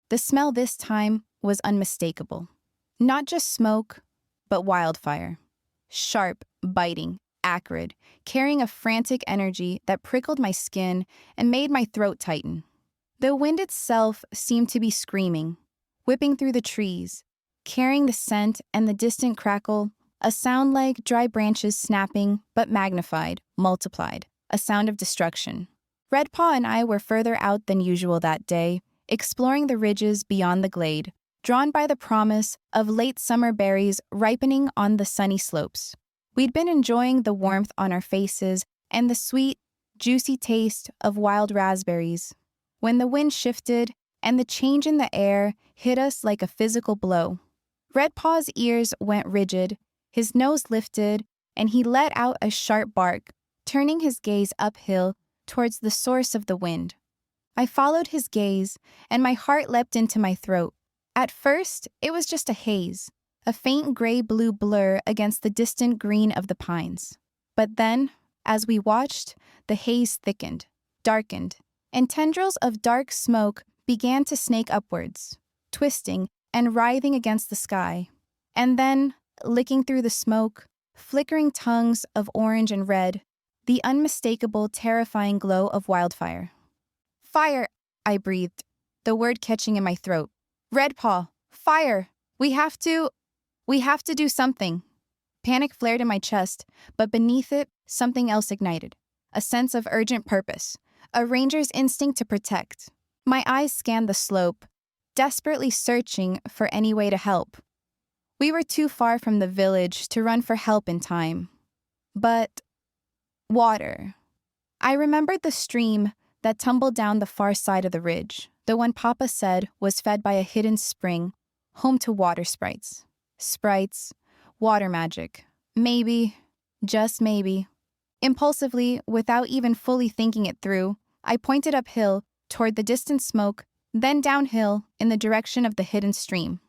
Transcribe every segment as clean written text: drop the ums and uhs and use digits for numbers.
The smell this time was unmistakable. Not just smoke, but wildfire. Sharp, biting, acrid, carrying a frantic energy that prickled my skin and made my throat tighten. The wind itself seemed to be screaming, whipping through the trees, carrying the scent and the distant crackle, a sound like dry branches snapping, but magnified, multiplied, a sound of destruction. Redpaw and I were further out than usual that day, exploring the ridges beyond the glade, drawn by the promise of late summer berries ripening on the sunny slopes. We'd been enjoying the warmth on our faces and the sweet, juicy taste of wild raspberries, when the wind shifted and the change in the air hit us like a physical blow. Redpaw's ears went rigid, his nose lifted, and he let out a sharp bark, turning his gaze uphill towards the source of the wind. I followed his gaze, and my heart leapt into my throat. At first, it was just a haze, a faint gray-blue blur against the distant green of the pines. But then, as we watched, the haze thickened, darkened, and tendrils of dark smoke began to snake upwards, twisting and writhing against the sky. And then, licking through the smoke, flickering tongues of orange and red, the unmistakable, terrifying glow of wildfire. "Fire!" I breathed, the word catching in my throat. "Redpaw! Fire! We have to do something." Panic flared in my chest, but beneath it, something else ignited. A sense of urgent purpose, a ranger's instinct to protect. My eyes scanned the slope, desperately searching for any way to help. We were too far from the village to run for help in time. But water. I remembered the stream that tumbled down the far side of the ridge, the one Papa said was fed by a hidden spring, home to water sprites. Sprites, water magic. Maybe, just maybe. Impulsively, without even fully thinking it through, I pointed uphill toward the distant smoke, then downhill in the direction of the hidden stream.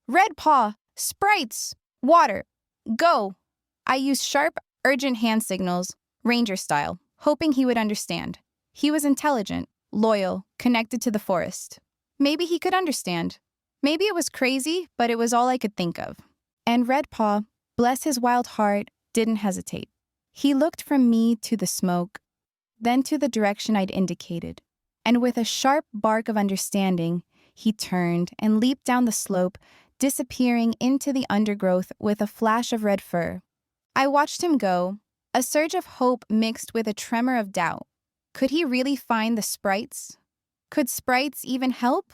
"Redpaw! Sprites! Water! Go!" I used sharp, urgent hand signals, ranger style, hoping he would understand. He was intelligent, loyal, connected to the forest. Maybe he could understand. Maybe it was crazy, but it was all I could think of. And Redpaw, bless his wild heart, didn't hesitate. He looked from me to the smoke, then to the direction I'd indicated. And with a sharp bark of understanding, he turned and leaped down the slope, disappearing into the undergrowth with a flash of red fur. I watched him go, a surge of hope mixed with a tremor of doubt. Could he really find the sprites? Could sprites even help?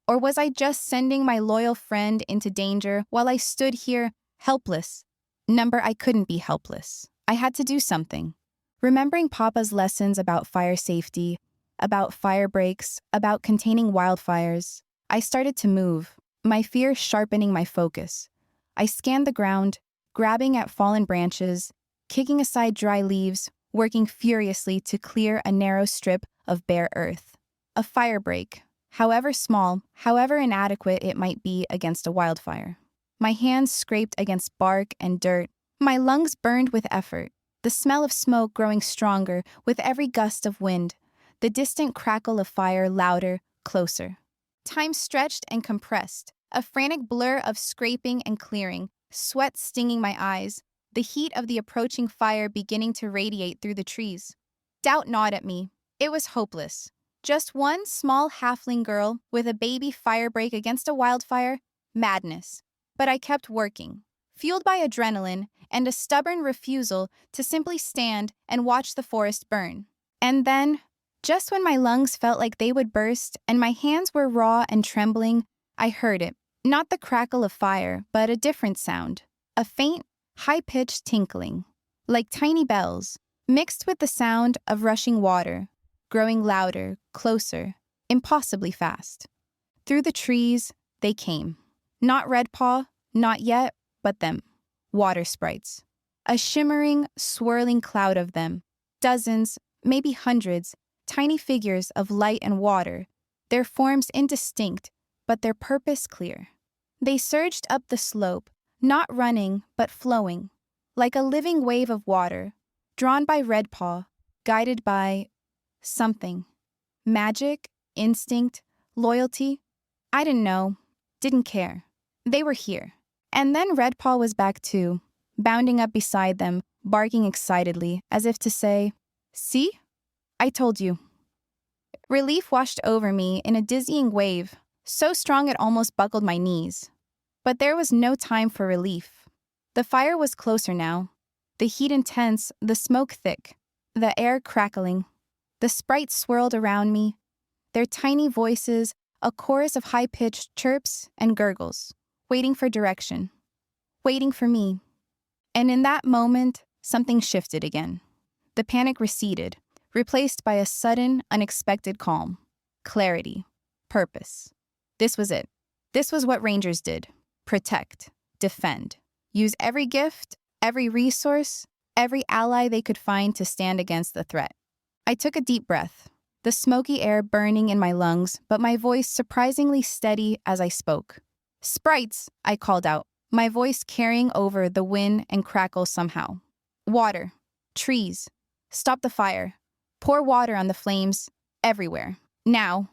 Or was I just sending my loyal friend into danger while I stood here, helpless? I couldn't be helpless. I had to do something. Remembering Papa's lessons about fire safety, about fire breaks, about containing wildfires, I started to move, my fear sharpening my focus. I scanned the ground, grabbing at fallen branches, kicking aside dry leaves, working furiously to clear a narrow strip of bare earth. A firebreak, however small, however inadequate it might be against a wildfire. My hands scraped against bark and dirt. My lungs burned with effort, the smell of smoke growing stronger with every gust of wind, the distant crackle of fire louder, closer. Time stretched and compressed, a frantic blur of scraping and clearing, sweat stinging my eyes, the heat of the approaching fire beginning to radiate through the trees. Doubt gnawed at me. It was hopeless. Just one small halfling girl with a baby firebreak against a wildfire? Madness. But I kept working, fueled by adrenaline and a stubborn refusal to simply stand and watch the forest burn. And then, just when my lungs felt like they would burst and my hands were raw and trembling, I heard it. Not the crackle of fire, but a different sound. A faint, high-pitched tinkling, like tiny bells, mixed with the sound of rushing water, growing louder, closer, impossibly fast. Through the trees, they came. Not Redpaw, not yet, but them. Water sprites. A shimmering, swirling cloud of them. Dozens, maybe hundreds, tiny figures of light and water, their forms indistinct, but their purpose clear. They surged up the slope, not running, but flowing, like a living wave of water, drawn by Redpaw, guided by something. Magic, instinct, loyalty. I didn't know, didn't care. They were here. And then Redpaw was back too, bounding up beside them, barking excitedly, as if to say, "See? I told you." Relief washed over me in a dizzying wave, so strong it almost buckled my knees. But there was no time for relief. The fire was closer now, the heat intense, the smoke thick, the air crackling. The sprites swirled around me, their tiny voices a chorus of high-pitched chirps and gurgles, waiting for direction, waiting for me. And in that moment, something shifted again. The panic receded, replaced by a sudden, unexpected calm, clarity, purpose. This was it. This was what Rangers did. Protect, defend, use every gift, every resource, every ally they could find to stand against the threat. I took a deep breath, the smoky air burning in my lungs, but my voice surprisingly steady as I spoke. "Sprites," I called out, my voice carrying over the wind and crackle somehow. "Water, trees, stop the fire, pour water on the flames, everywhere. Now."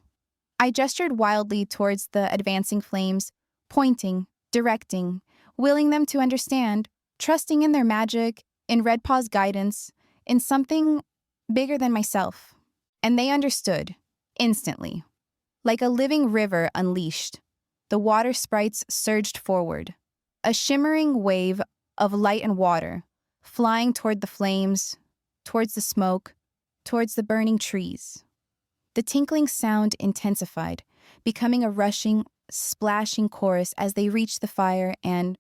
I gestured wildly towards the advancing flames, pointing, directing, willing them to understand, trusting in their magic, in Redpaw's guidance, in something bigger than myself. And they understood, instantly. Like a living river unleashed, the water sprites surged forward, a shimmering wave of light and water, flying toward the flames, towards the smoke, towards the burning trees. The tinkling sound intensified, becoming a rushing, splashing chorus as they reached the fire and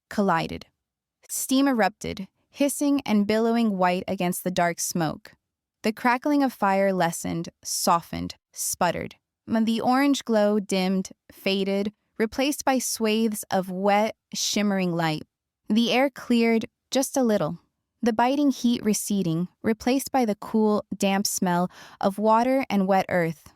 collided. Steam erupted, hissing and billowing white against the dark smoke. The crackling of fire lessened, softened, sputtered. The orange glow dimmed, faded, replaced by swathes of wet, shimmering light. The air cleared just a little, the biting heat receding, replaced by the cool, damp smell of water and wet earth.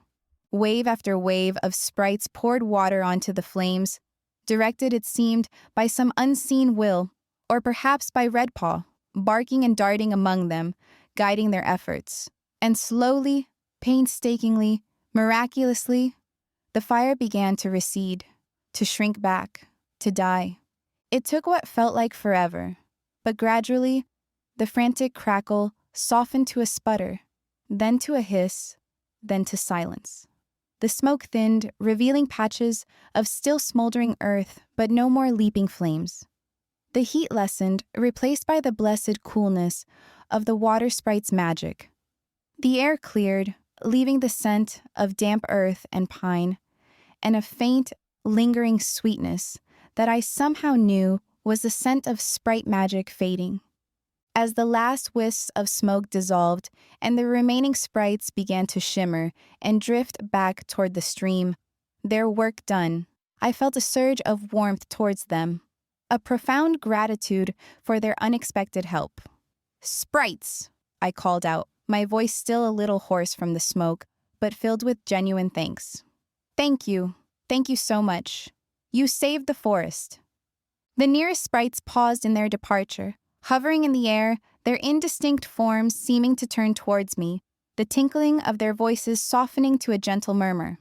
Wave after wave of sprites poured water onto the flames, directed, it seemed, by some unseen will, or perhaps by Redpaw, barking and darting among them, guiding their efforts. And slowly, painstakingly, miraculously, the fire began to recede, to shrink back, to die. It took what felt like forever, but gradually, the frantic crackle softened to a sputter, then to a hiss, then to silence. The smoke thinned, revealing patches of still smoldering earth, but no more leaping flames. The heat lessened, replaced by the blessed coolness of the water sprite's magic. The air cleared, leaving the scent of damp earth and pine, and a faint, lingering sweetness that I somehow knew was the scent of sprite magic fading. As the last wisps of smoke dissolved and the remaining sprites began to shimmer and drift back toward the stream, their work done, I felt a surge of warmth towards them, a profound gratitude for their unexpected help. "Sprites," I called out, my voice still a little hoarse from the smoke, but filled with genuine thanks. Thank you so much. You saved the forest." The nearest sprites paused in their departure, hovering in the air, their indistinct forms seeming to turn towards me, the tinkling of their voices softening to a gentle murmur.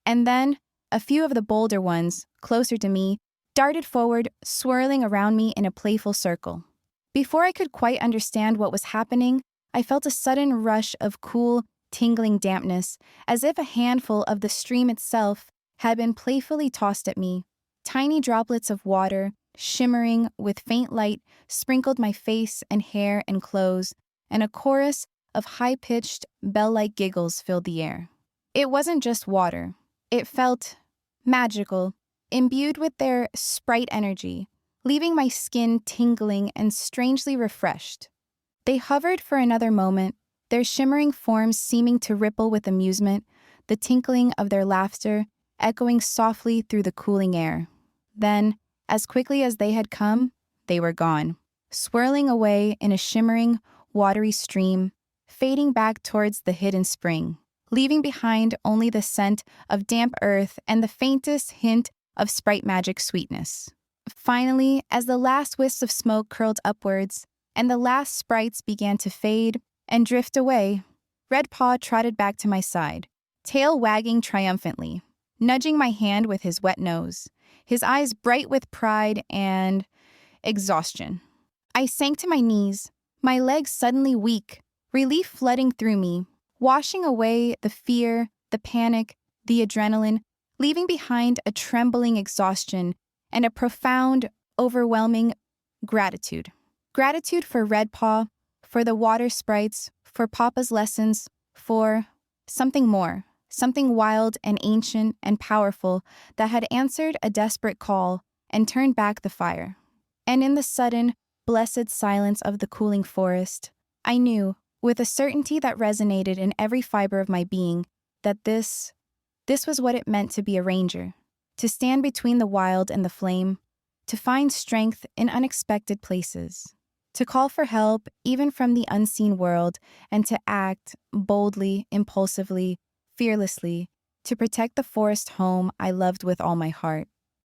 And then, a few of the bolder ones, closer to me, darted forward, swirling around me in a playful circle. Before I could quite understand what was happening, I felt a sudden rush of cool, tingling dampness, as if a handful of the stream itself had been playfully tossed at me. Tiny droplets of water, shimmering with faint light, sprinkled my face and hair and clothes, and a chorus of high-pitched, bell-like giggles filled the air. It wasn't just water. It felt magical, imbued with their sprite energy, leaving my skin tingling and strangely refreshed. They hovered for another moment, their shimmering forms seeming to ripple with amusement, the tinkling of their laughter echoing softly through the cooling air. Then, as quickly as they had come, they were gone, swirling away in a shimmering, watery stream, fading back towards the hidden spring, leaving behind only the scent of damp earth and the faintest hint of sprite magic sweetness. Finally, as the last wisps of smoke curled upwards, and the last sprites began to fade and drift away, Redpaw trotted back to my side, tail wagging triumphantly. nudging my hand with his wet nose, his eyes bright with pride and exhaustion. I sank to my knees, my legs suddenly weak, relief flooding through me, washing away the fear, the panic, the adrenaline, leaving behind a trembling exhaustion and a profound, overwhelming gratitude. Gratitude for Redpaw, for the water sprites, for Papa's lessons, for something more, something wild and ancient and powerful that had answered a desperate call and turned back the fire. And in the sudden, blessed silence of the cooling forest, I knew, with a certainty that resonated in every fiber of my being, that this was what it meant to be a ranger, to stand between the wild and the flame, to find strength in unexpected places, to call for help even from the unseen world, and to act boldly, impulsively, fearlessly, to protect the forest home I loved with all my heart.